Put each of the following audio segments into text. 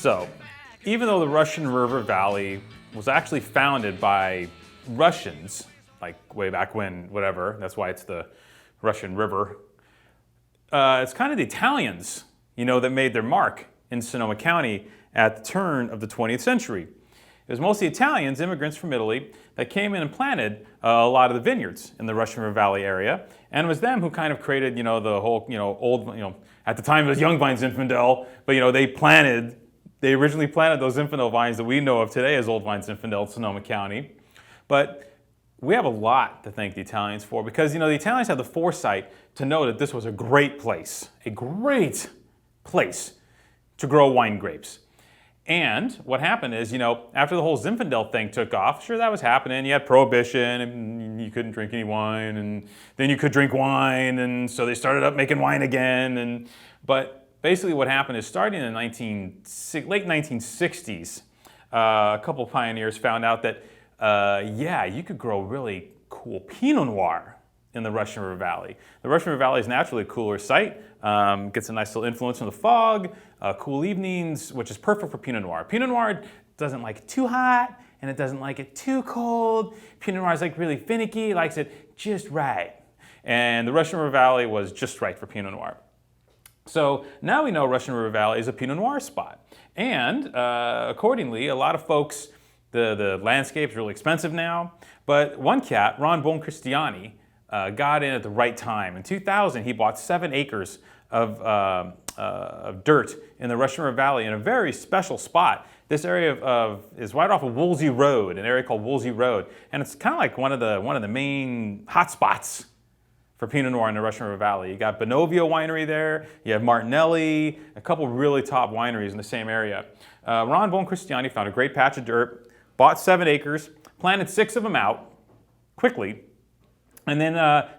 So, even though the Russian River Valley was actually founded by Russians, like way back when, whatever, that's why it's the Russian River, it's kind of the Italians, that made their mark in Sonoma County at the turn of the 20th century. It was mostly Italians, immigrants from Italy, that came in and planted a lot of the vineyards in the Russian River Valley area. And it was them who kind of created, the whole, old, at the time it was young vine Zinfandel, but, they originally planted those Zinfandel vines that we know of today as old vine Zinfandel in Sonoma County. But we have a lot to thank the Italians for because, the Italians had the foresight to know that this was a great place to grow wine grapes. And what happened is, after the whole Zinfandel thing took off, sure, that was happening. You had prohibition, and you couldn't drink any wine, and then you could drink wine, and so they started up making wine again. But basically what happened is starting in the late 1960s, a couple pioneers found out that, you could grow really cool Pinot Noir in the Russian River Valley. The Russian River Valley is naturally a cooler site, gets a nice little influence from the fog, cool evenings, which is perfect for Pinot Noir. Pinot Noir doesn't like it too hot, and it doesn't like it too cold. Pinot Noir is like really finicky, it likes it just right. And the Russian River Valley was just right for Pinot Noir. So now we know Russian River Valley is a Pinot Noir spot. And accordingly, a lot of folks, the landscape's really expensive now, but one cat, Ron Boncristiani, got in at the right time. In 2000, he bought 7 acres of dirt in the Russian River Valley in a very special spot. This area is right off of Woolsey Road, an area called Woolsey Road, and it's kind of like one of the main hot spots for Pinot Noir in the Russian River Valley. You got Bonovio Winery there, you have Martinelli, a couple really top wineries in the same area. Ron Boncristiani found a great patch of dirt, bought 7 acres, planted 6 of them out quickly, and then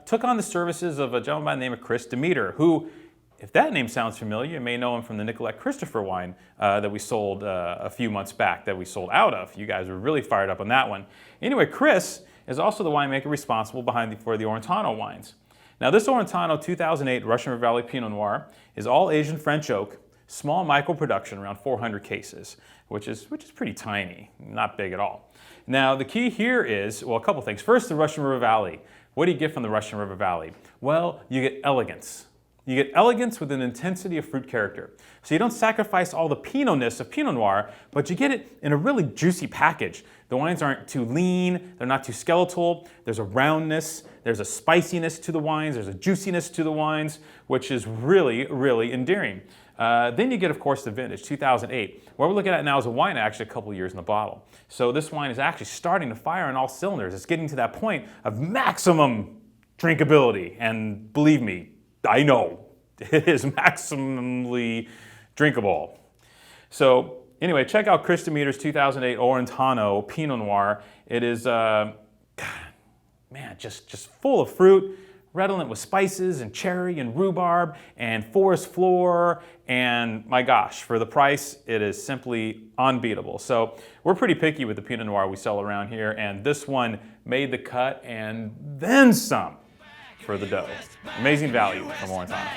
took on the services of a gentleman by the name of Chris Demeter, who, if that name sounds familiar, you may know him from the Nicolette Christopher wine that we sold a few months back, that we sold out of. You guys were really fired up on that one. Anyway, Chris is also the winemaker responsible for the Orentano wines. Now this Orentano 2008 Russian River Valley Pinot Noir is all Asian French oak, small micro production, around 400 cases, which is pretty tiny, not big at all. Now the key here is, well, a couple things. First, the Russian River Valley. What do you get from the Russian River Valley? Well, you get elegance. You get elegance with an intensity of fruit character. So you don't sacrifice all the Pinot-ness of Pinot Noir, but you get it in a really juicy package. The wines aren't too lean, they're not too skeletal, there's a roundness, there's a spiciness to the wines, there's a juiciness to the wines, which is really, really endearing. Then you get, of course, the vintage, 2008. What we're looking at now is a wine actually a couple of years in the bottle. So this wine is actually starting to fire on all cylinders. It's getting to that point of maximum drinkability. And believe me, I know, it is maximally drinkable. So anyway, check out Chris Demeter's 2008 Orentano Pinot Noir. It is, just full of fruit, redolent with spices and cherry and rhubarb and forest floor, and my gosh, for the price, it is simply unbeatable. So we're pretty picky with the Pinot Noir we sell around here, and this one made the cut and then some for the dough. Amazing value from Orentano.